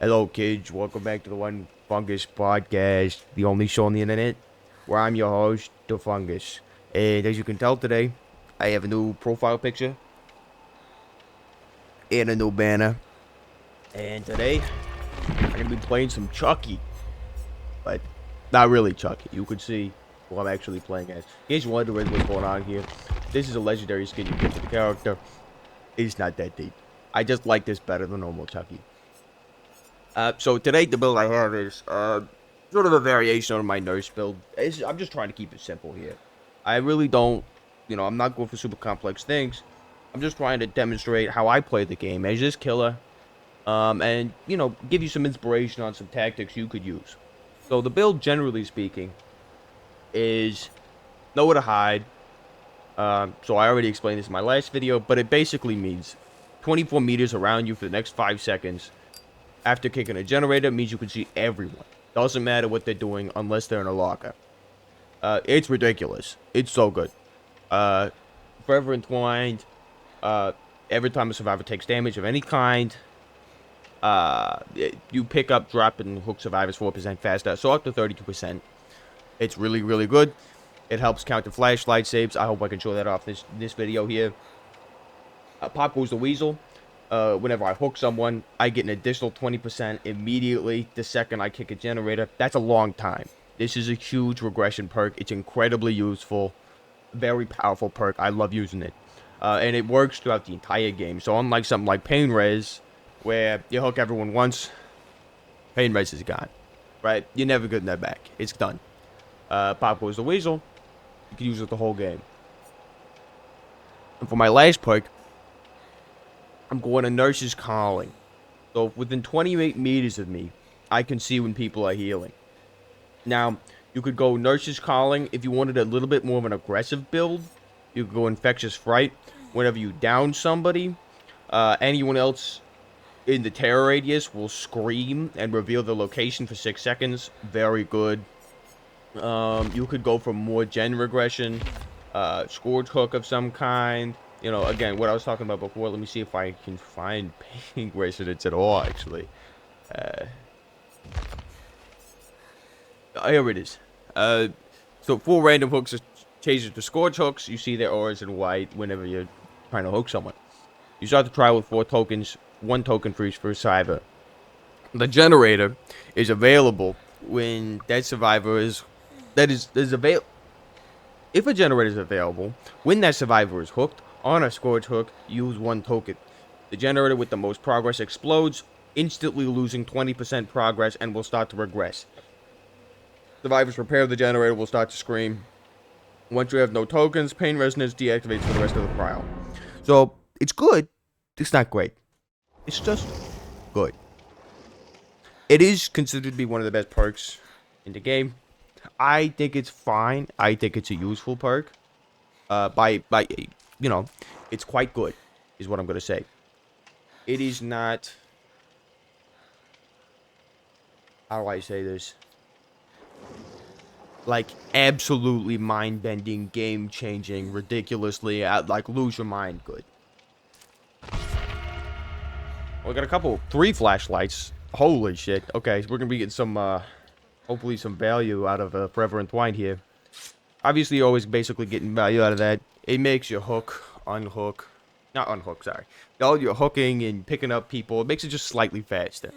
Hello, kids. Welcome back to the One Fungus podcast, the only show on the internet where I'm your host, the Fungus. And as you can tell today, I have a new profile picture and a new banner. And today, I'm gonna be playing some Chucky, but not really Chucky. You could see what I'm actually playing as. In case you're wondering what's going on here, this is a legendary skin you get for the character. It's not that deep. I just like this better than normal Chucky. So today the build I have is sort of a variation on my nurse build. I'm just trying to keep it simple here. I really don't, I'm not going for super complex things. I'm just trying to demonstrate how I play the game as this killer, and give you some inspiration on some tactics you could use. So the build, generally speaking, is nowhere to hide. So I already explained this in my last video, but it basically means 24 meters around you for the next 5 seconds. After kicking a generator means you can see everyone. Doesn't matter what they're doing unless they're in a locker. It's ridiculous. It's so good. Forever entwined. Every time a survivor takes damage of any kind, you pick up, drop, and hook survivors 4% faster. So up to 32%. It's really, really good. It helps counter flashlight saves. I hope I can show that off this video here. Pop goes the weasel. Whenever I hook someone, I get an additional 20% immediately the second I kick a generator. That's a long time. This is a huge regression perk. It's incredibly useful. Very powerful perk. I love using it. And it works throughout the entire game. So unlike something like Pain Res, where you hook everyone once, Pain Res is gone. Right? You're never getting that back. It's done. Pop goes the weasel. You can use it the whole game. And for my last perk, I'm going to Nurse's Calling. So within 28 meters of me, I can see when people are healing. Now, you could go Nurse's Calling if you wanted a little bit more of an aggressive build. You could go Infectious Fright. Whenever you down somebody, anyone else in the terror radius will scream and reveal the location for 6 seconds. Very good. You could go for more gen regression, Scourge Hook of some kind. Again, what I was talking about before. Let me see if I can find pain residents at all, actually. Here it is. So 4 random hooks are changed to Scourge Hooks. You see their auras in white whenever you're trying to hook someone. You start the trial with 4 tokens, 1 token for each survivor. The generator is available when that survivor is available. If a generator is available, when that survivor is hooked on a Scourge Hook, use 1 token. The generator with the most progress explodes, instantly losing 20% progress and will start to regress. Survivors prepare the generator will start to scream. Once you have no tokens, Pain Resonance deactivates for the rest of the trial. So, it's good. It's not great. It's just good. It is considered to be one of the best perks in the game. I think it's fine. I think it's a useful perk. It's quite good, is what I'm gonna say. It is not. How do I say this? Like absolutely mind-bending, game-changing, ridiculously, like lose your mind good. We got 3 flashlights. Holy shit. Okay, so we're gonna be getting some, hopefully some value out of Forever Entwined here. Obviously, you're always basically getting value out of that. It makes your hook, unhook. Not unhook, sorry. All your hooking and picking up people, it makes it just slightly faster.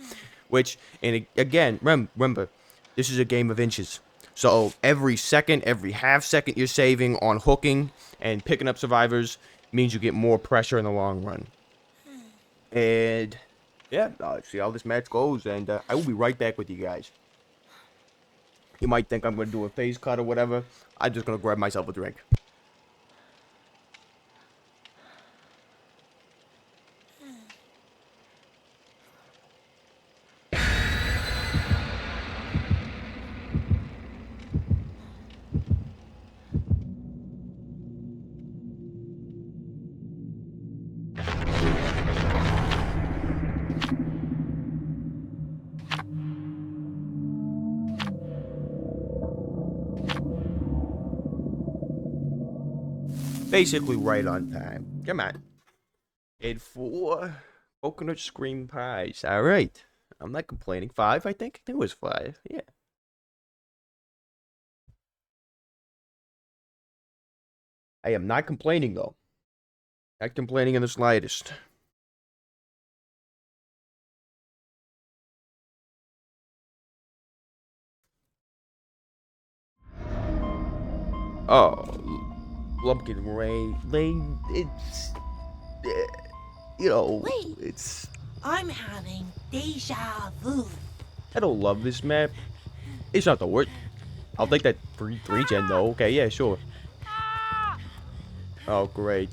Which, and again, remember, this is a game of inches. So every second, every half second you're saving on hooking and picking up survivors means you get more pressure in the long run. And yeah, see how this match goes, and I will be right back with you guys. You might think I'm going to do a phase cut or whatever. I'm just going to grab myself a drink. Basically right on time. Come on. And 4 coconut scream pies. All right. I'm not complaining. 5, I think. I think it was 5. Yeah. I am not complaining, though. Not complaining in the slightest. Oh, Lumpkin Lane, it's, you know, Wait. it's... I'm having deja vu. I don't love this map. It's not the worst. I'll take that 3-gen, though. Okay, yeah, sure. Oh, great.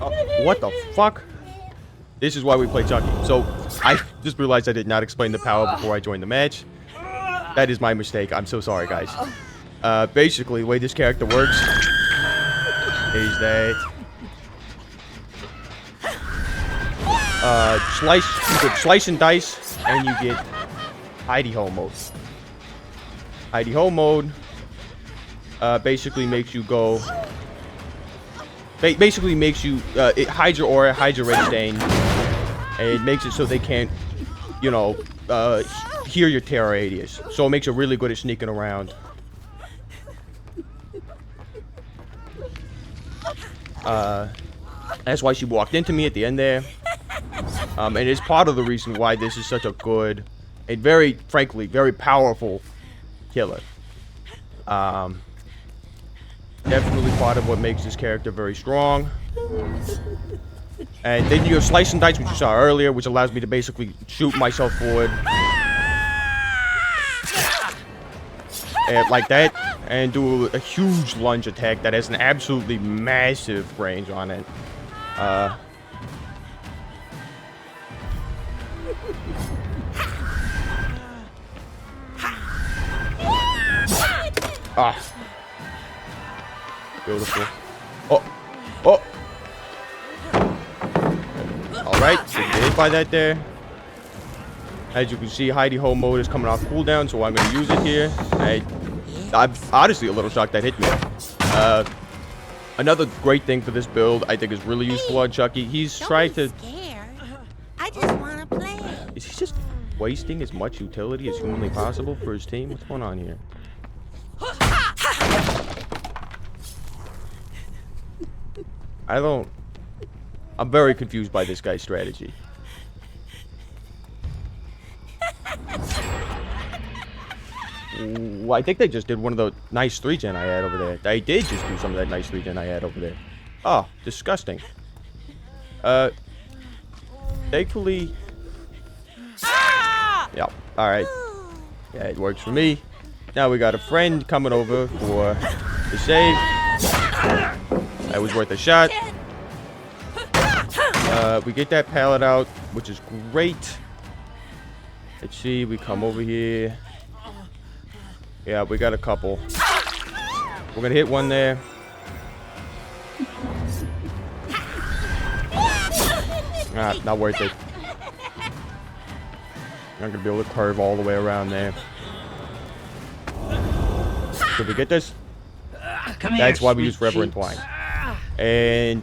Oh, what the fuck? This is why we play Chucky. So, I just realized I did not explain the power before I joined the match. That is my mistake. I'm so sorry, guys. Basically, the way this character works is that... you could slice and dice, and you get hidey-hole mode. Hidey-hole mode basically makes you go... basically makes you... it hides your aura, hides your red stain, and it makes it so they can't, you know, hear your terror radius. So it makes you really good at sneaking around. That's why she walked into me at the end there. And it's part of the reason why this is such a good and very, frankly, very powerful killer. Definitely part of what makes this character very strong. And then you have Slice and Dice, which you saw earlier, which allows me to basically shoot myself forward. And like that. And do a huge lunge attack that has an absolutely massive range on it. Beautiful. Oh. Alright, so get hit by that there. As you can see, hidey hole mode is coming off cooldown, so I'm going to use it here. I'm honestly a little shocked that hit me. Another great thing for this build, I think is really useful on Chucky. He's trying to... I just want to play. Is he just wasting as much utility as humanly possible for his team? What's going on here? I'm very confused by this guy's strategy. Well, I think they just did one of the nice 3-gen I had over there. They did just do some of that nice 3-gen I had over there. Oh, disgusting. Thankfully... Yeah, alright. Yeah, it works for me. Now we got a friend coming over for the save. That was worth a shot. We get that pallet out, which is great. Let's see, we come over here. Yeah, we got a couple. We're gonna hit one there. Not worth it. I'm gonna be able to curve all the way around there. Did we get this? That's why we use Reverend Twine. And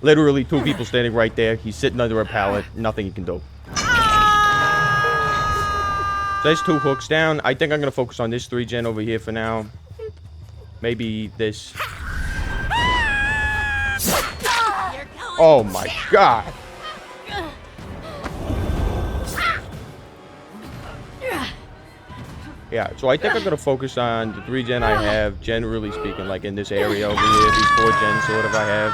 literally 2 people standing right there. He's sitting under a pallet. Nothing he can do. So there's 2 hooks down. I think I'm going to focus on this 3-gen over here for now. Maybe this. Oh my god. Yeah, so I think I'm going to focus on the 3-gen I have, generally speaking, like in this area over here. These 4-gens sort of I have.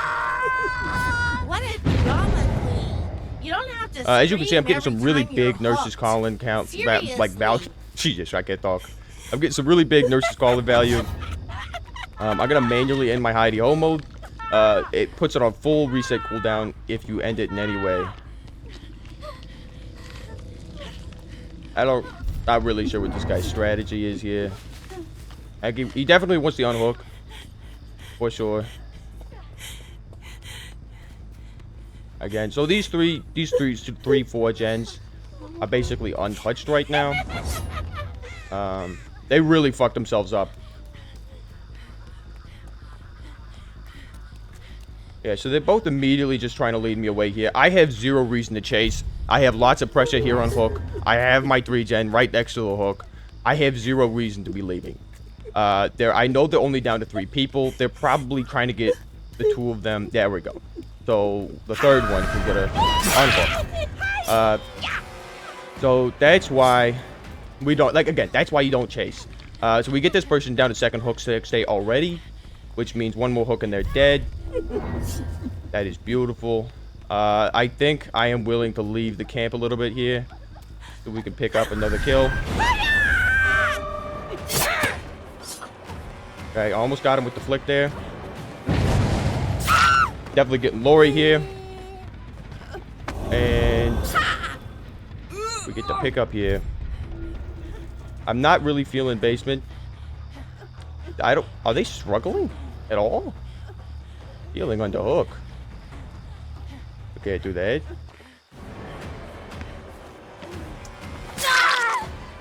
What a drama queen. You don't have to as you can see, I'm getting scream some really every time you're big nurses hooked. calling count, Seriously. like value. Jesus, I can't talk. I'm getting some really big nurses calling value. I'm gonna manually end my hidey hole mode. It puts it on full reset cooldown if you end it in any way. Not really sure what this guy's strategy is here. He definitely wants the unhook, for sure. Again, so these three, 4 gens are basically untouched right now. They really fucked themselves up. Yeah, so they're both immediately just trying to lead me away here. I have zero reason to chase. I have lots of pressure here on hook. I have my 3-gen right next to the hook. I have zero reason to be leaving. I know they're only down to 3 people. They're probably trying to get the 2 of them. There we go. So the 3rd one can get a unhook. So that's why we don't, like, again, that's why you don't chase. So we get this person down to 2nd hook stay already, which means 1 more hook and they're dead. That is beautiful. I think I am willing to leave the camp a little bit here so we can pick up another kill. Okay, almost got him with the flick there. Definitely getting Lori here. And we get to pick up here. I'm not really feeling basement. Are they struggling at all? Healing under hook. Okay, do that.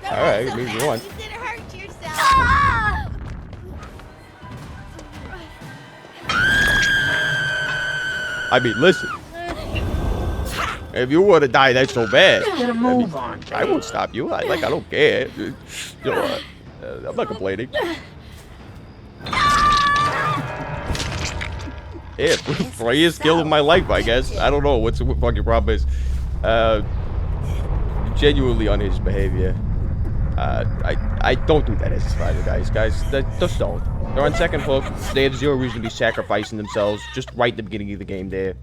Alright, it means you won. You didn't hurt yourself. I mean, listen. If you were to die, that's so bad. Move on. I won't stop you. I don't care. You know, I'm not complaining. Yeah, funniest skill of my life, I guess. I don't know what fucking problem is. Genuinely on his behavior. I don't do that as a survivor, guys. Just don't. They're on 2nd hook. They have zero reason to be sacrificing themselves. Just right at the beginning of the game there.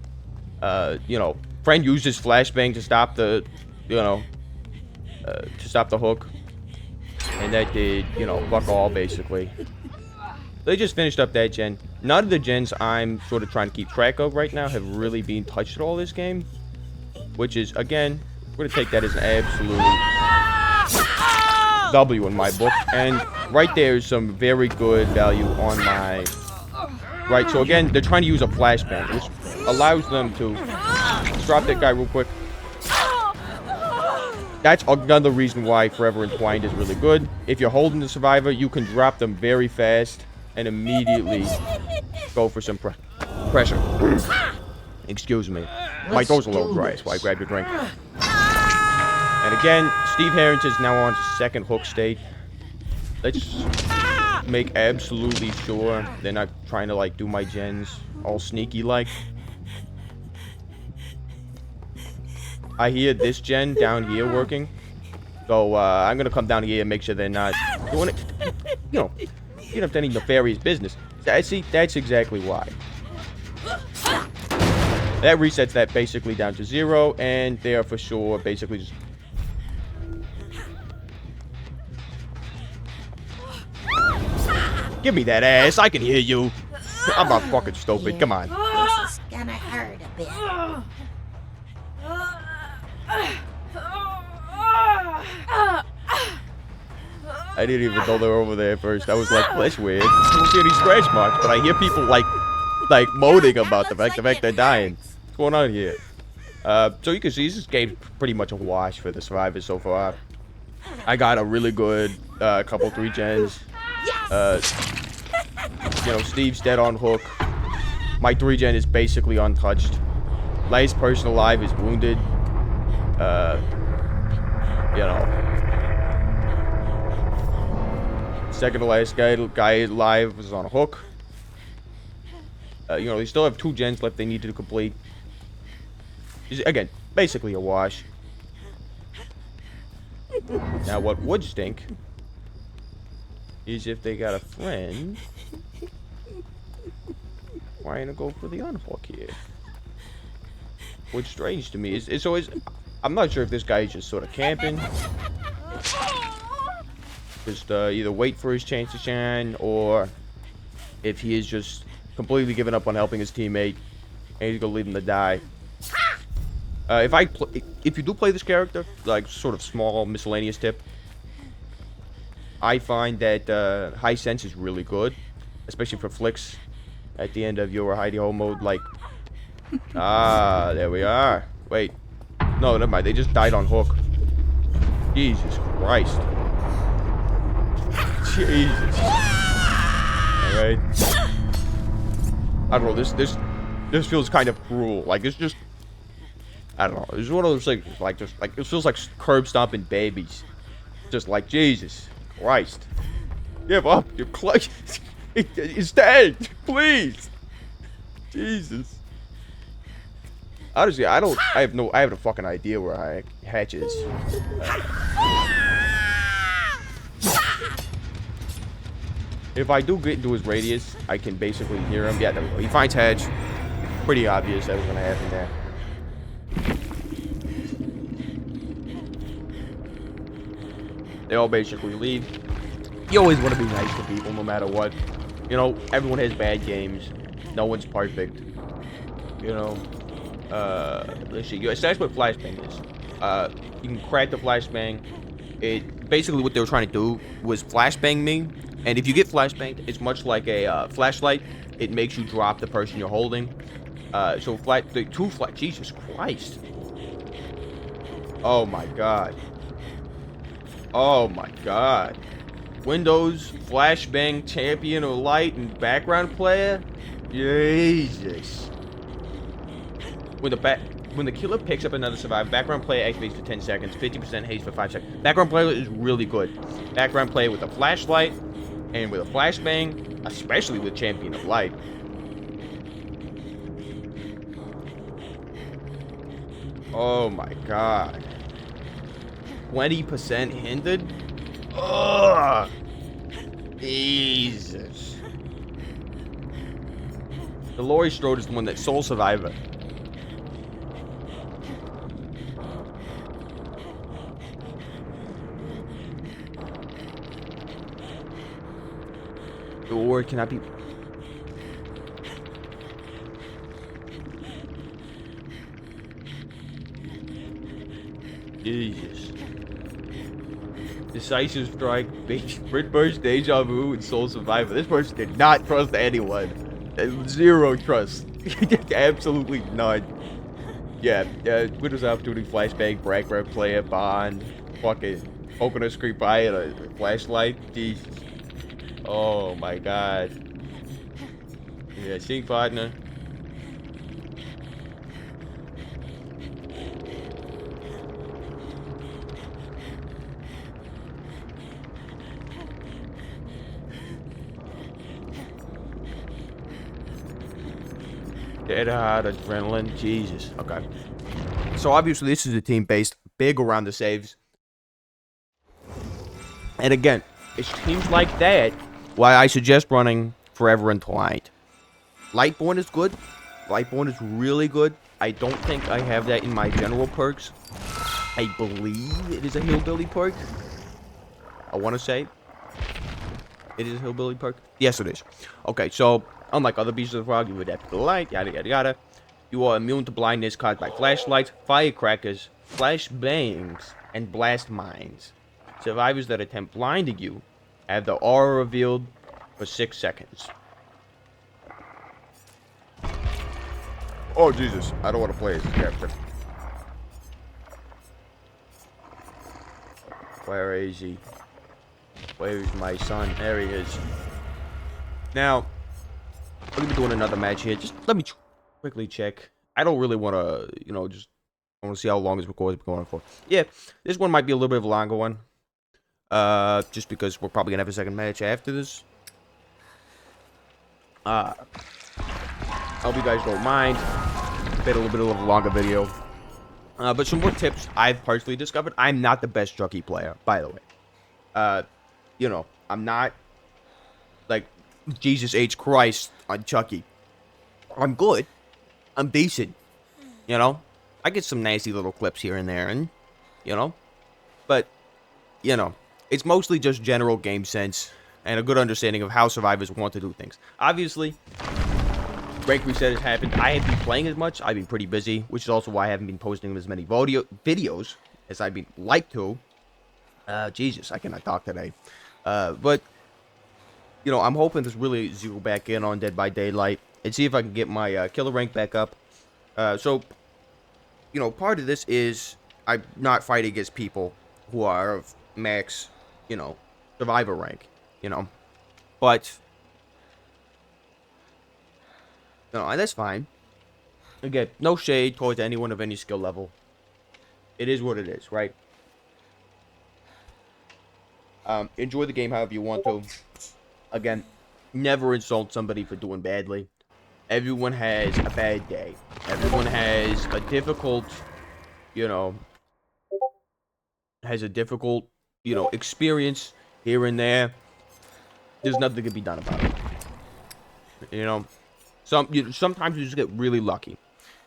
You know, friend used his flashbang to stop the, to stop the hook. And that did, fuck all, basically. They just finished up that gen. None of the gens I'm sort of trying to keep track of right now have really been touched at all this game. Which is, again, we're going to take that as an absolute W in my book. And right there is some very good value on my... Right, so again, they're trying to use a flashbang, which allows them to... Let's drop that guy real quick. That's another reason why Forever Entwined is really good. If you're holding the survivor, you can drop them very fast and immediately go for some pressure. Excuse me. My throat's a little dry, that's why I grabbed your drink. And again, Steve Harrington's now on to 2nd hook state. Let's make absolutely sure they're not trying to, like, do my gens all sneaky-like. I hear this gen down here working. So, I'm gonna come down here and make sure they're not doing it. You don't have any nefarious business. See, that's exactly why. That resets that basically down to 0, and they are for sure basically just... Give me that ass, I can hear you. I'm not fucking stupid, come on. This is gonna hurt a bit. I didn't even know they were over there at first. I was like, well, that's weird. I don't see any scratch marks, but I hear people like moaning about the fact they're dying. What's going on here? So you can see this game's pretty much a wash for the survivors so far. I got a really good couple 3-gens. Steve's dead on hook. My 3-gen is basically untouched. Last person alive is wounded. Second to last guy alive was on a hook. They still have 2 gens left they need to complete. Again, basically a wash. Now, what would stink is if they got a friend trying to go for the unhook here. What's strange to me is it's always... I'm not sure if this guy is just sort of camping. Just either wait for his chance to shine, or if he is just completely giving up on helping his teammate and he's gonna leave him to die. If you do play this character, like sort of small miscellaneous tip, I find that high sense is really good, especially for flicks at the end of your hidey hole mode. Like, there we are. Wait, no, never mind. They just died on hook. Jesus Christ. Jesus. Alright. I don't know, this feels kind of cruel. Like, it's just, I don't know. It's one of those things, like, just, like, it feels like curb stomping babies. Just like, Jesus Christ. Give up. You're close. It's dead. Please. Jesus. Honestly, I have no fucking idea where Hatch is. If I do get into his radius, I can basically hear him. Yeah, there we go. He finds Hatch. Pretty obvious that was gonna happen there. They all basically leave. You always want to be nice to people, no matter what. You know, everyone has bad games. No one's perfect. You know. Let's see. That's what flashbang is. You can crack the flashbang. It basically what they were trying to do was flashbang me, and if you get flashbanged, it's much like a flashlight. It makes you drop the person you're holding. Jesus Christ. Oh my God. Oh my God. Windows, flashbang, champion of light, and background player. Jesus. When the killer picks up another survivor, background player activates for 10 seconds, 50% haste for 5 seconds. Background player is really good. Background player with a flashlight and with a flashbang, especially with champion of light. Oh my God. 20% hindered? Ugh. Jesus. The Laurie Strode is the one that's sole survivor. Or cannot be. Jesus. Decisive strike, Brit burst, deja vu, and soul survivor. This person did not trust anyone. Zero trust. Absolutely none. Yeah, Windows opportunity, flashbang, background player, bond, fucking poking a screen by and a flashlight. Jesus. Oh my God. Yeah, sync partner. Dead hard adrenaline. Jesus. Okay. So obviously this is a team based big around the saves. And again, it's teams like that why I suggest running Forever Entwined. Lightborn is good. Lightborn is really good. I don't think I have that in my general perks. I believe it is a hillbilly perk. I want to say it is a hillbilly perk. Yes, it is. Okay, so unlike other beasts of the frog, you adapt to the light, yada yada yada. You are immune to blindness caused by flashlights, firecrackers, flashbangs, and blast mines. Survivors that attempt blinding you have the aura revealed for 6 seconds. Oh, Jesus. I don't want to play as a captain. Where is he? Where is my son? There he is. Now, I'm going to be doing another match here. Just let me quickly check. I don't really want to, you know, just I want to see how long this record's been going for. Yeah, this one might be a little bit of a longer one. Just because we're probably going to have a second match after this. I hope you guys don't mind. Made a little bit of a longer video. But some more tips I've personally discovered. I'm not the best Chucky player, by the way. You know, I'm not like Jesus H. Christ on Chucky. I'm good. I'm decent. You know? I get some nasty little clips here and there, and, you know? But, you know, it's mostly just general game sense and a good understanding of how survivors want to do things. Obviously, rank reset has happened. I haven't been playing as much. I've been pretty busy, which is also why I haven't been posting as many videos as I'd like to. Jesus, I cannot talk today. But, you know, I'm hoping to really zero back in on Dead by Daylight and see if I can get my killer rank back up. So, you know, part of this is I'm not fighting against people who are of max, you know, survivor rank. you know. But, you know, that's fine. Again, no shade towards anyone of any skill level. It is what it is, right? Enjoy the game however you want to. Again, never insult somebody for doing badly. Everyone has a bad day. Everyone has a difficult, you know, experience here and there. There's nothing that can be done about it. You know, sometimes you just get really lucky.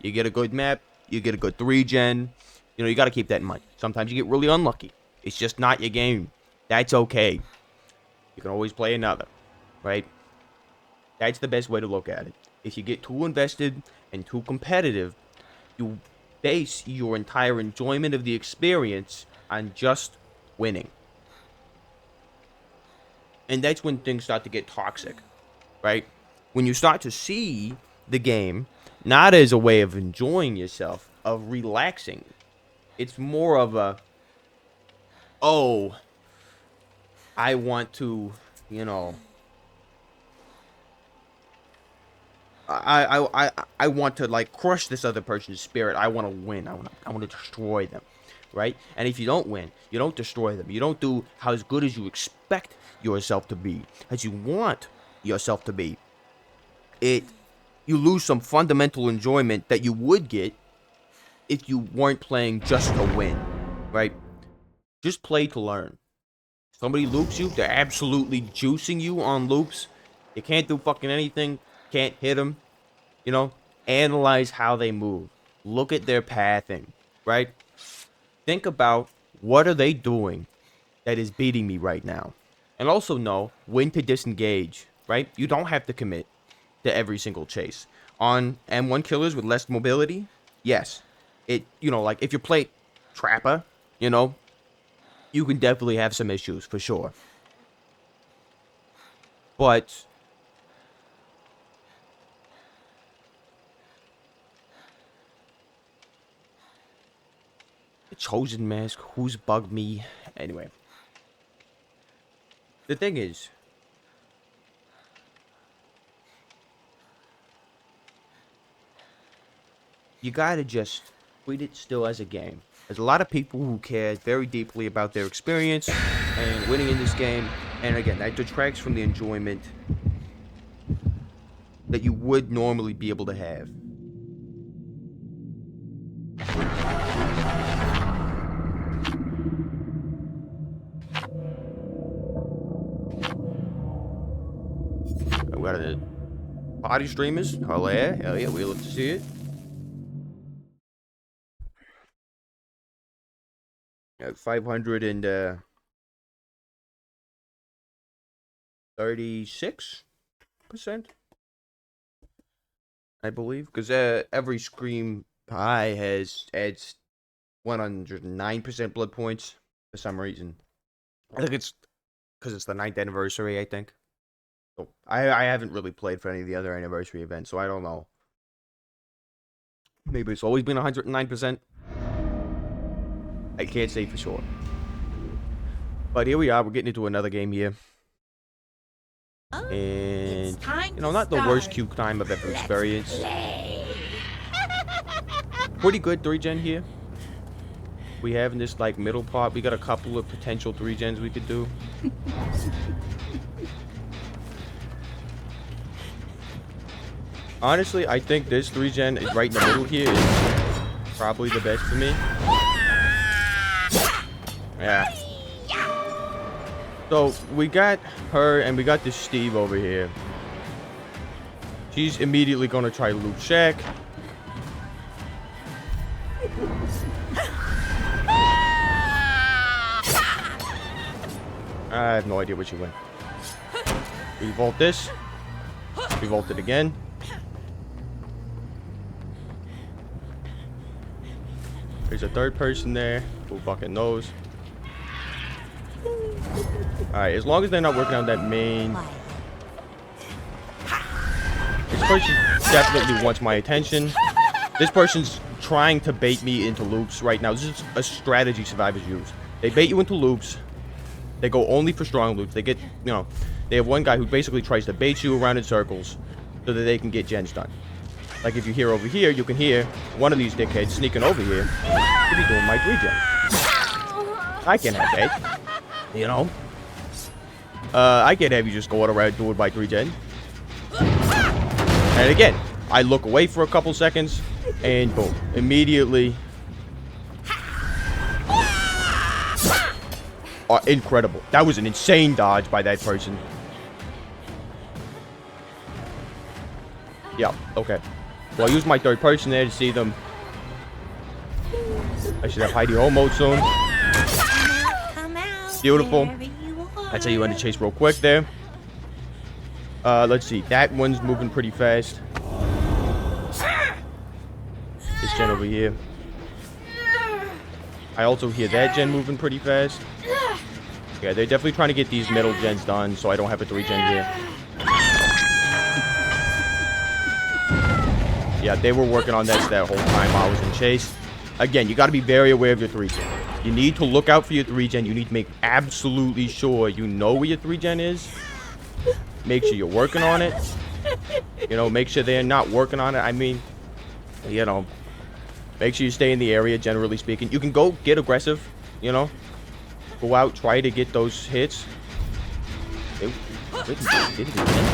You get a good map, you get a good 3-gen. You know, you got to keep that in mind. Sometimes you get really unlucky. It's just not your game. That's okay. You can always play another, right? That's the best way to look at it. If you get too invested and too competitive, you base your entire enjoyment of the experience on just winning. And that's when things start to get toxic, right? When you start to see the game not as a way of enjoying yourself, of relaxing. It's more of a, oh, I want to, you know, I want to like crush this other person's spirit. I want to win. I want to destroy them, right? And if you don't win, you don't destroy them. You don't do how as good as you expect yourself to be, as you want yourself to be. You lose some fundamental enjoyment that you would get if you weren't playing just to win, right? Just play to learn. Somebody loops you, they're absolutely juicing you on loops. You can't do fucking anything, can't hit them, you know? Analyze how they move. Look at their pathing, right? Think about what are they doing that is beating me right now. And also know when to disengage, right? You don't have to commit to every single chase. On M1 killers with less mobility, yes. You know, like if you play Trapper, you know, you can definitely have some issues for sure. But the Chosen Mask, who's bugged me? Anyway. The thing is, you gotta just treat it still as a game. There's a lot of people who care very deeply about their experience and winning in this game. And again, that detracts from the enjoyment that you would normally be able to have. We got a party streamers. Hell yeah, we love to see it. At 536%, I believe, because every Scream High adds 109% blood points for some reason. I think it's because it's the 9th anniversary, I think. So I haven't really played for any of the other anniversary events, so I don't know. Maybe it's always been 109%. I can't say for sure. But here we are. We're getting into another game here. And, you know, not the worst queue time I've ever experienced. Pretty good 3-gen here. We have in this, like, middle part. We got a couple of potential 3-gens we could do. Honestly, I think this 3-gen is right in the middle here is probably the best for me. Yeah. So, we got her and we got this Steve over here. She's immediately going to try to loot Shaq. I have no idea where she went. We vault this. We vault it again. There's a third person there. Who fucking knows? Alright, as long as they're not working on that main. This person definitely wants my attention. This person's trying to bait me into loops right now. This is a strategy survivors use. They bait you into loops. They go only for strong loots. They get, you know, they have one guy who basically tries to bait you around in circles so that they can get gens done. Like if you hear over here, you can hear one of these dickheads sneaking over here to be doing my 3 gen. I can't have that, you know. I can't have you just going around doing my 3 gen. And again, I look away for a couple seconds, and boom, immediately. Oh, incredible. That was an insane dodge by that person. Yeah, okay. Well, I use my 3rd person there to see them. I should have Heidi Ho mode soon. Come out, Beautiful. wherever you are. That's how you end the chase real quick there. Let's see. That one's moving pretty fast. This gen over here. I also hear that gen moving pretty fast. Yeah, they're definitely trying to get these middle gens done, so I don't have a 3 gen here. Yeah, they were working on that whole time I was in chase. Again, you got to be very aware of your 3 gen. You need to look out for your 3 gen. You need to make absolutely sure you know where your 3 gen is. Make sure you're working on it. You know, make sure they're not working on it. I mean, you know, make sure you stay in the area, generally speaking. You can go get aggressive, you know. Go out, try to get those hits. They did it again.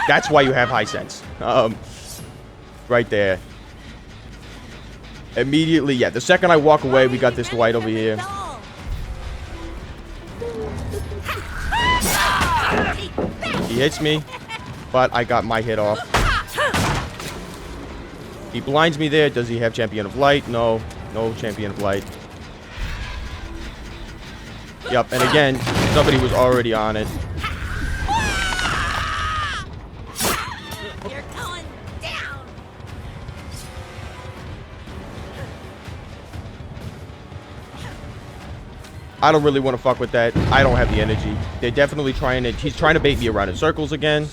That's why you have high sense. Right there. Immediately, yeah. The second I walk away, we got this white over here. He hits me, but I got my hit off. He blinds me there. Does he have Champion of Light? No. No Champion of Light. Yep, and again, somebody was already on it. You're going down. I don't really want to fuck with that. I don't have the energy. They're definitely trying to... He's trying to bait me around in circles again.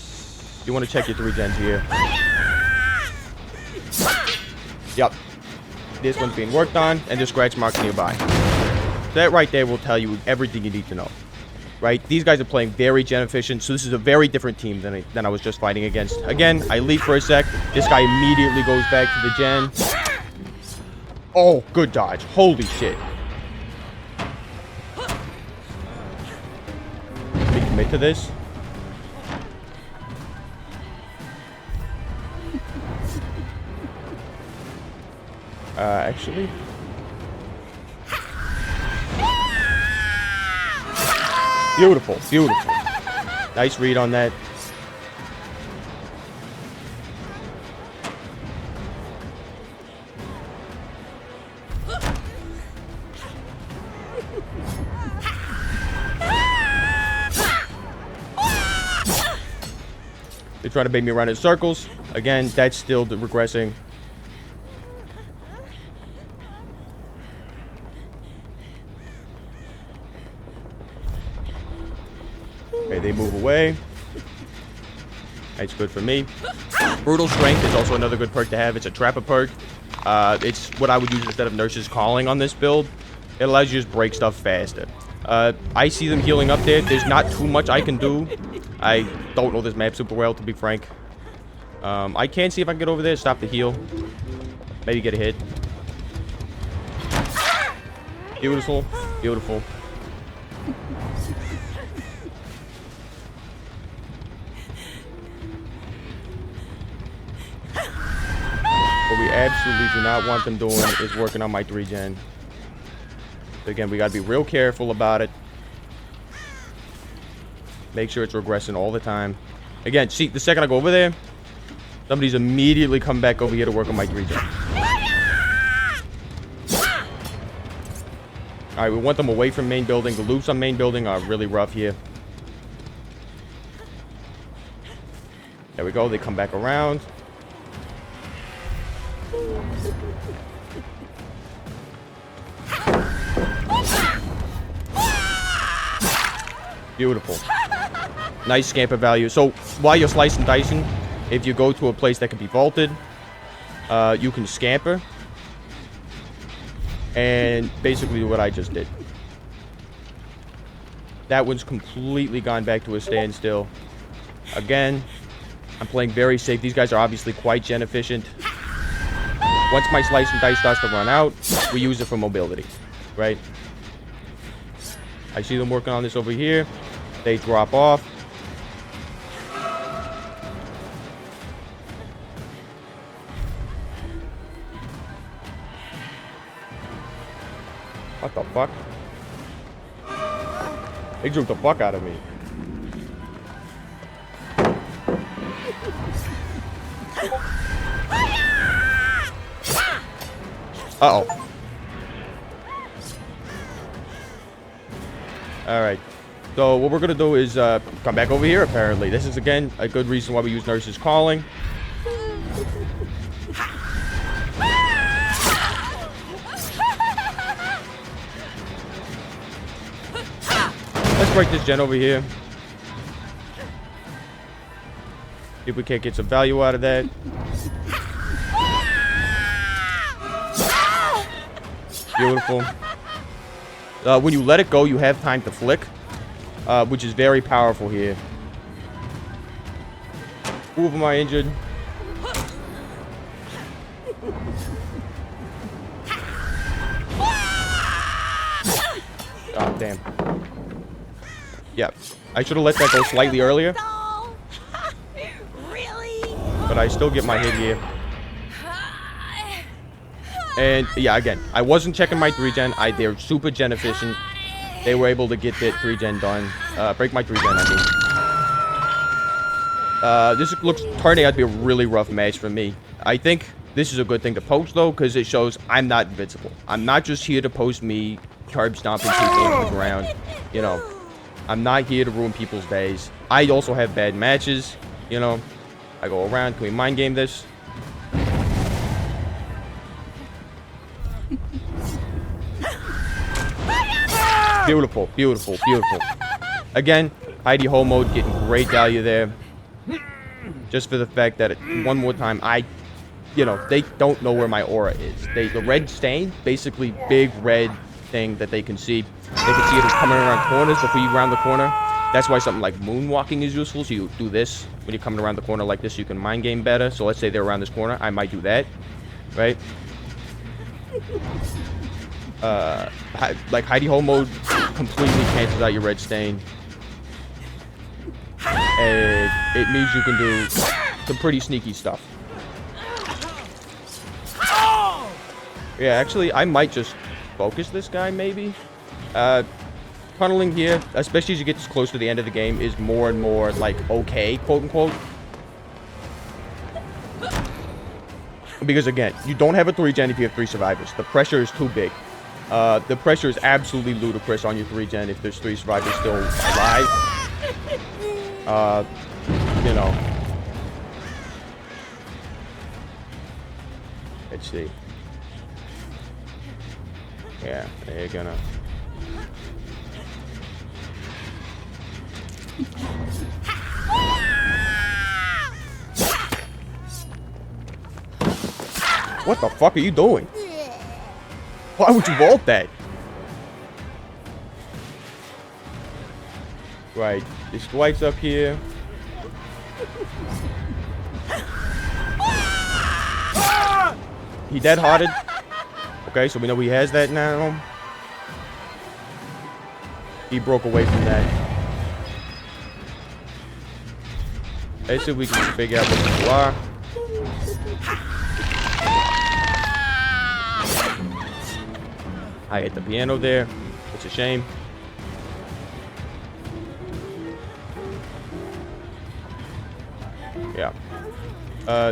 You want to check your 3 gens here. Yep. This one's being worked on, and the scratch marks nearby. That right there will tell you everything you need to know. Right? These guys are playing very gen efficient, so this is a very different team than I was just fighting against. Again, I leave for a sec. This guy immediately goes back to the gen. Oh, good dodge. Holy shit. Let me commit to this. Actually. Beautiful, beautiful. Nice read on that. They try to bait me around in circles. Again, that's still regressing. Okay, they move away. That's good for me. Brutal Strength is also another good perk to have. It's a Trapper perk. It's what I would use instead of Nurse's Calling on this build. It allows you to just break stuff faster. I see them healing up there. There's not too much I can do. I don't know this map super well, to be frank. I can see if I can get over there, stop the heal. Maybe get a hit. Beautiful. Beautiful. What we absolutely do not want them doing is working on my 3 gen. So again, we got to be real careful about it. Make sure it's regressing all the time. Again, see, the second I go over there, somebody's immediately come back over here to work on my 3 gen. Alright, we want them away from main building. The loops on main building are really rough here. There we go. They come back around. Beautiful. Nice scamper value. So while you're slicing and dicing, if you go to a place that can be vaulted, you can scamper. And basically what I just did. That one's completely gone back to a standstill. Again, I'm playing very safe. These guys are obviously quite gen efficient. Once my slice and dice starts to run out, we use it for mobility, right? I see them working on this over here. They drop off. What the fuck? They juked the fuck out of me. Uh-oh. Alright. So what we're going to do is come back over here, apparently. This is, again, a good reason why we use Nurse's Calling. Let's break this gen over here. See if we can't get some value out of that. Beautiful. When you let it go, you have time to flick, which is very powerful here. Two of them are injured. Oh, damn. Yeah, I should have let that go slightly earlier. Really? But I still get my hit here. And yeah, again, I wasn't checking my 3-gen. They're super gen efficient. They were able to get that 3-gen done. Break my 3-gen, I mean. This looks turning out to be a really rough match for me. I think this is a good thing to post, though, because it shows I'm not invincible. I'm not just here to post me curb stomping people on the ground. You know, I'm not here to ruin people's days. I also have bad matches, you know. I go around. Can we mind game this? Beautiful, beautiful, beautiful. Again, Heidi Ho mode getting great value there. Just for the fact that, one more time, you know, they don't know where my aura is. The red stain, basically big red thing that they can see. They can see it coming around corners before you round the corner. That's why something like moonwalking is useful. So you do this when you're coming around the corner like this. You can mind game better. So let's say they're around this corner. I might do that, right? Like Heidi Ho mode completely cancels out your red stain. And it means you can do some pretty sneaky stuff. Yeah, actually, I might just focus this guy, maybe. Tunneling here, especially as you get close to the end of the game, is more and more, like, okay, quote-unquote. Because, again, you don't have a 3-gen if you have 3 survivors. The pressure is too big. The pressure is absolutely ludicrous on your 3-gen if there's 3 survivors still alive. You know. Let's see. Yeah, they're gonna... What the fuck are you doing? Why would you vault that? Right, this light's up here. He dead-hearted. Okay, so we know he has that now. He broke away from that. Let's see if we can figure out what people are. I hit the piano there. It's a shame. Yeah.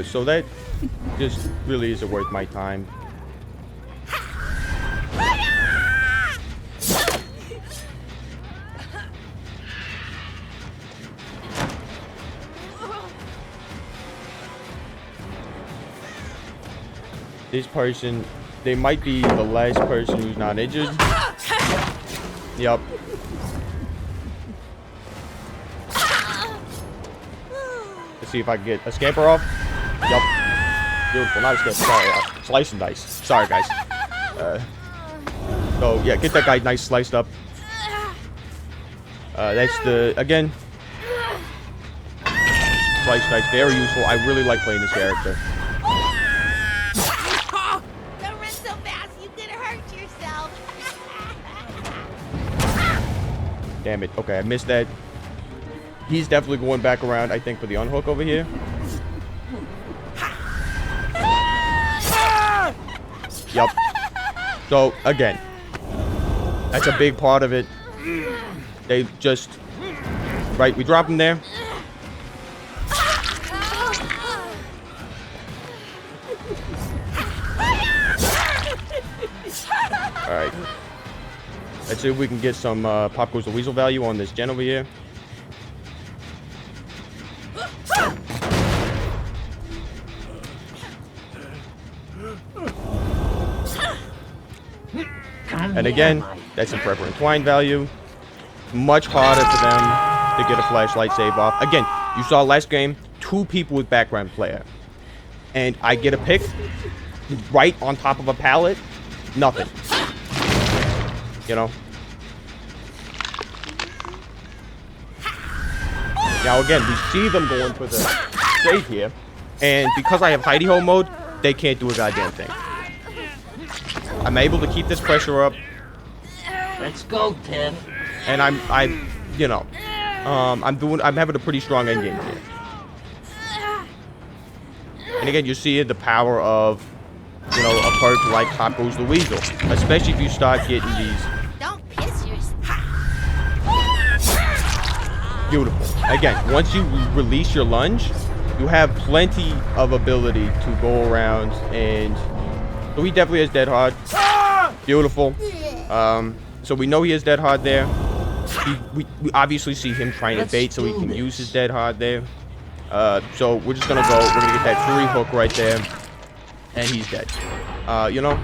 So that just really isn't worth my time. This person, they might be the last person who's not injured. Yep. Let's see if I can get a scamper off. Yep. Beautiful. Not a scamper. Sorry. Slice and dice. Sorry, guys. So, yeah, get that guy nice sliced up. That's the, again, slice dice, very useful. I really like playing this character. Don't run so fast, you could hurt yourself. Damn it. Okay, I missed that. He's definitely going back around, I think, for the unhook over here. Yup. So, again, that's a big part of it. They just... Right, we drop him there. Alright. Let's see if we can get some Pop Goes the Weasel value on this gen over here. And again, that's some Prepper and Twine value. Much harder for them to get a flashlight save off. Again, you saw last game, 2 people with background player. And I get a pick right on top of a pallet. Nothing. You know? Now again, we see them going for the save here. And because I have hidey hole mode, they can't do a goddamn thing. I'm able to keep this pressure up. Let's go, Tim. And I'm having a pretty strong endgame here. And again, you see the power of, you know, a perk like Pop Goes the Weasel. Especially if you start getting these. Don't piss yourself. Beautiful. Again, once you release your lunge, you have plenty of ability to go around and... So he definitely has dead hard. Beautiful. So we know he has dead hard there. We obviously see him trying to bait so he can use his dead hard there. So we're just gonna go. We're gonna get that 3 hook right there, and he's dead. You know.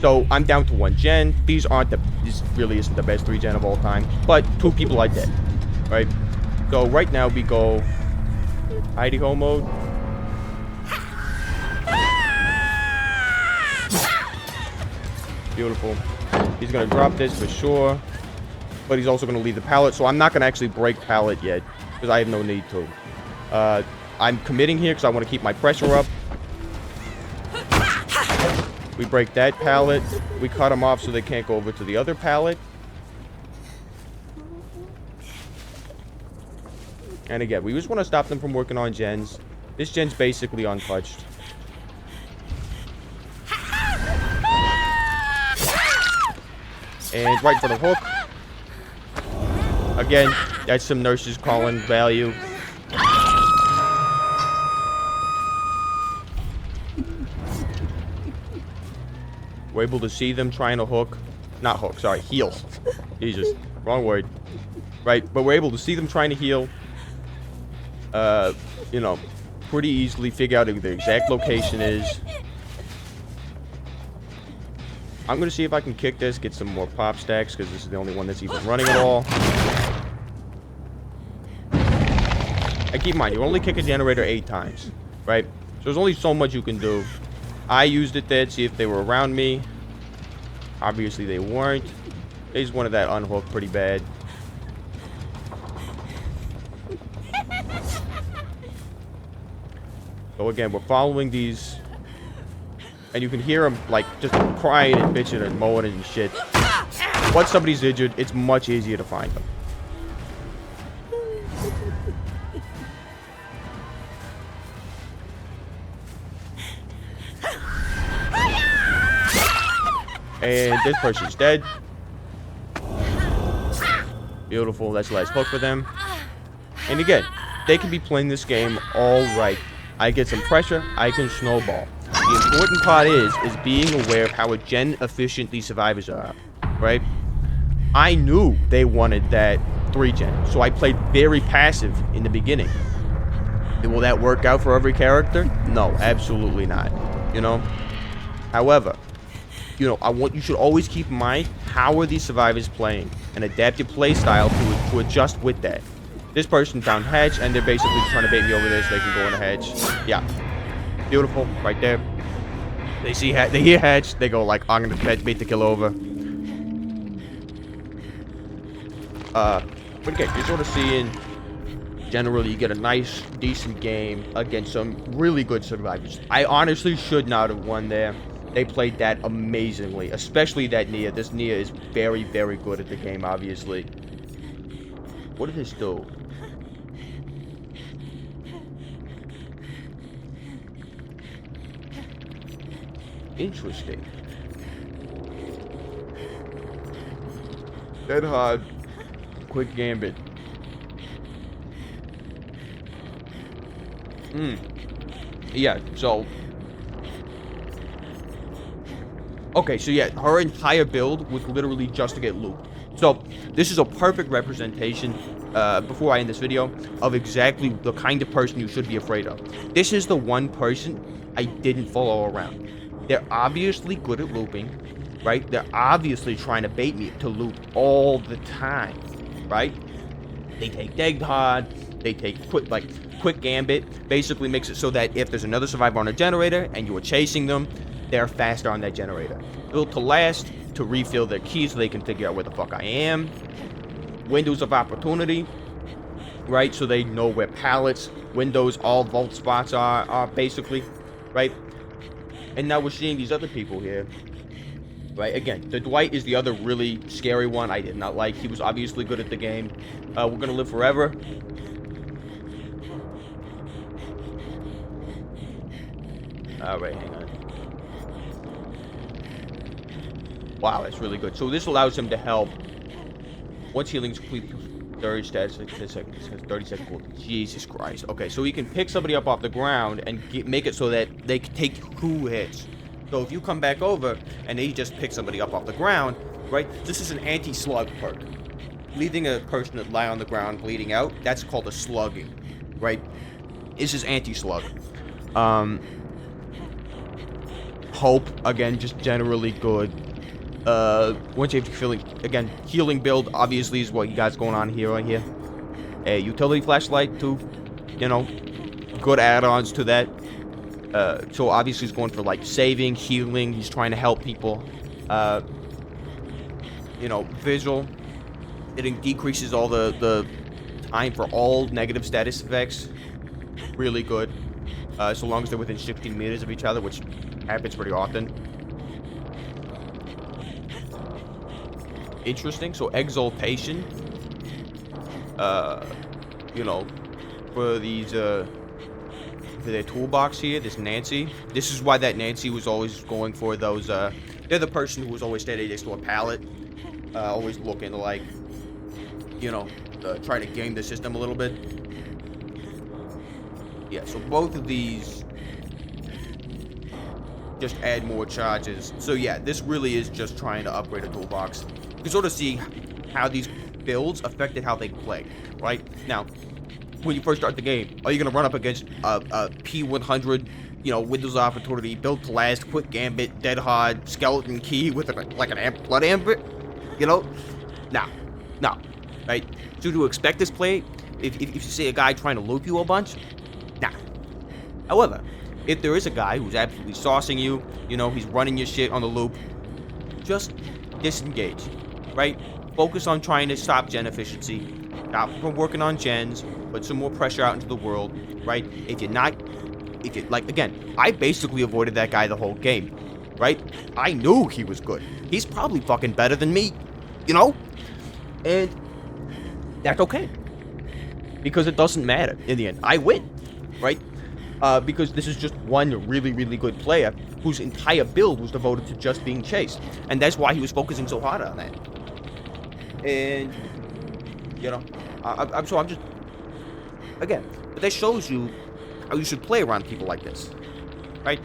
So I'm down to 1 gen. These aren't the. This really isn't the best 3 gen of all time, but 2 people are dead. Right. So right now we go hidey hole mode. Beautiful. He's going to drop this for sure. But he's also going to leave the pallet. So I'm not going to actually break pallet yet. Because I have no need to. I'm committing here because I want to keep my pressure up. We break that pallet. We cut them off so they can't go over to the other pallet. And again, we just want to stop them from working on gens. This gen's basically untouched. And right for the hook. Again, that's some nurses calling value. We're able to see them trying to hook. Not hook, sorry, heal. Jesus, wrong word. Right, but we're able to see them trying to heal. You know, pretty easily figure out who the exact location is. I'm going to see if I can kick this, get some more pop stacks, because this is the only one that's even running at all. And keep in mind, you only kick a generator 8 times, right? So there's only so much you can do. I used it there to see if they were around me. Obviously, they weren't. They just wanted that unhook pretty bad. So again, we're following these... And you can hear them, like, just crying and bitching and moaning and shit. Once somebody's injured, it's much easier to find them. And this person's dead. Beautiful. That's the last hook for them. And again, they can be playing this game all right. I get some pressure, I can snowball. The important part is being aware of how gen efficient these survivors are, right? I knew they wanted that 3 gen, so I played very passive in the beginning. Will that work out for every character? No, absolutely not. You know? However, you know, you should always keep in mind how are these survivors playing and adapt your play style to adjust with that. This person found hatch and they're basically trying to bait me over there so they can go in a hatch. Yeah. Beautiful. Right there. They hear hatch, they go like, I'm gonna bait the kill over. But again, you're sort of seeing, generally, you get a nice, decent game against some really good survivors. I honestly should not have won there. They played that amazingly, especially that Nia. This Nia is very, very good at the game, obviously. What did this do? Interesting. Dead hard. Quick gambit. Yeah, so... Okay, so yeah, her entire build was literally just to get looped. So, this is a perfect representation, before I end this video, of exactly the kind of person you should be afraid of. This is the one person I didn't follow around. They're obviously good at looping, right? They're obviously trying to bait me to loop all the time, right? They take dead hard, they take quick gambit, basically makes it so that if there's another survivor on a generator and you are chasing them, they're faster on that generator. Built to last, to refill their keys so they can figure out where the fuck I am. Windows of opportunity, right? So they know where pallets, windows, all vault spots are basically, right? And now we're seeing these other people here, right? Again, the Dwight is the other really scary one I did not like. He was obviously good at the game. We're gonna live forever. Alright, hang on. Wow, that's really good. So this allows him to help. Once healing's complete, 30 stats, 10 seconds, 30 seconds cooldown. Jesus Christ. Okay, so he can pick somebody up off the ground and make it so that they can take 2 hits. So if you come back over and he just picks somebody up off the ground, right? This is an anti-slug perk. Leaving a person that lie on the ground bleeding out, that's called a slugging, right? This is anti-slug. Hope, again, just generally good. Once you have feeling, again, healing build obviously is what you guys going on here, right here. A utility flashlight too, you know, good add-ons to that. So obviously he's going for like saving, healing. He's trying to help people. You know, visual. It decreases all the time for all negative status effects. Really good. So long as they're within 16 meters of each other, which happens pretty often. Interesting. So exaltation, you know, for these for their toolbox here, this Nancy, this is why that Nancy was always going for those they're the person who was always standing next to a pallet, always looking like, you know, trying to game the system a little bit. Yeah, so both of these just add more charges. So yeah, this really is just trying to upgrade a toolbox. You can sort of see how these builds affected how they play, right? Now, when you first start the game, are you going to run up against a P100, you know, Windows Opportunity, built to last, quick gambit, dead hard, skeleton key with an blood ambit? You know? No, right? So to expect this play, if you see a guy trying to loop you a bunch, nah. However, if there is a guy who's absolutely saucing you, you know, he's running your shit on the loop, just disengage. Right? Focus on trying to stop gen efficiency. Stop from working on gens. Put some more pressure out into the world. Right? If you like, again, I basically avoided that guy the whole game. Right? I knew he was good. He's probably fucking better than me. You know? And that's okay. Because it doesn't matter in the end. I win. Right? Because this is just one really, really good player whose entire build was devoted to just being chased. And that's why he was focusing so hard on that. And, you know, I'm just, again, but that shows you how you should play around people like this, right?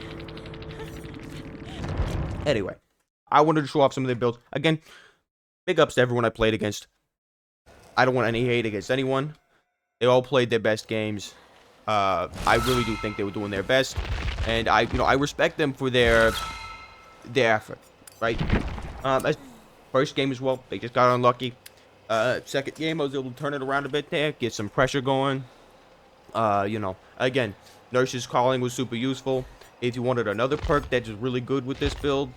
Anyway, I wanted to show off some of their builds. Again, big ups to everyone I played against. I don't want any hate against anyone. They all played their best games. I really do think they were doing their best, and I respect them for their effort, right? First game as well, they just got unlucky. Second game, I was able to turn it around a bit there, get some pressure going. You know, again, Nurse's Calling was super useful. If you wanted another perk that is really good with this build,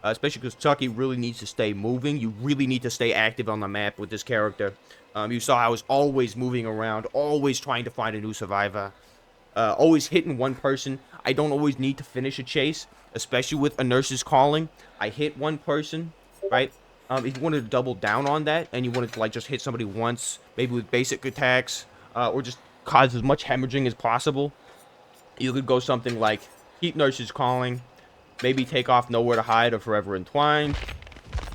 especially because Chucky really needs to stay moving. You really need to stay active on the map with this character. You saw I was always moving around, always trying to find a new survivor, always hitting one person. I don't always need to finish a chase, especially with a nurse's calling. I hit one person, right? If you wanted to double down on that and you wanted to like just hit somebody once, maybe with basic attacks, or just cause as much hemorrhaging as possible, you could go something like keep nurses calling, maybe take off nowhere to hide or forever entwined,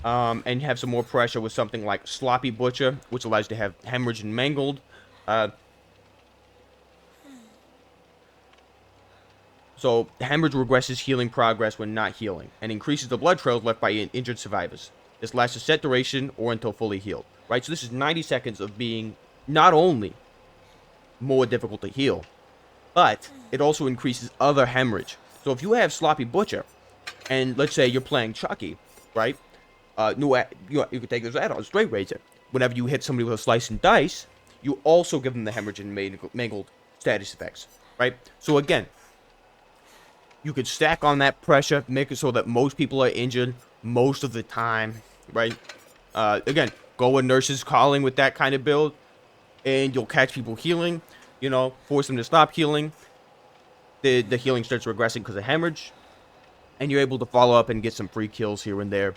and have some more pressure with something like sloppy butcher, which allows you to have hemorrhage and mangled. So hemorrhage regresses healing progress when not healing, and increases the blood trails left by injured survivors. This lasts a set duration or until fully healed. Right, so this is 90 seconds of being not only more difficult to heal, but it also increases other hemorrhage. So if you have Sloppy Butcher, and let's say you're playing Chucky, right? You could take this add-on, Straight Razor. Whenever you hit somebody with a Slice and Dice, you also give them the hemorrhage and mangled status effects, right? So again, you could stack on that pressure, make it so that most people are injured most of the time, right? Again, go with Nurses Calling with that kind of build, and you'll catch people healing, you know, force them to stop healing. The healing starts regressing because of hemorrhage, and you're able to follow up and get some free kills here and there.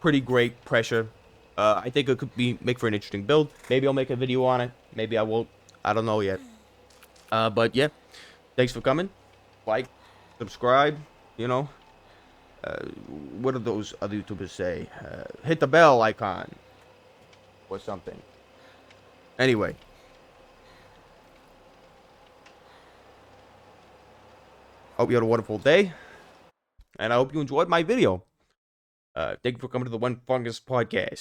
Pretty great pressure. I think it could make for an interesting build. Maybe I'll make a video on it. Maybe I won't. I don't know yet. But yeah, thanks for coming. Like, subscribe, you know. What do those other YouTubers say? Hit the bell icon. Or something. Anyway. Hope you had a wonderful day. And I hope you enjoyed my video. Thank you for coming to the One Fungus podcast.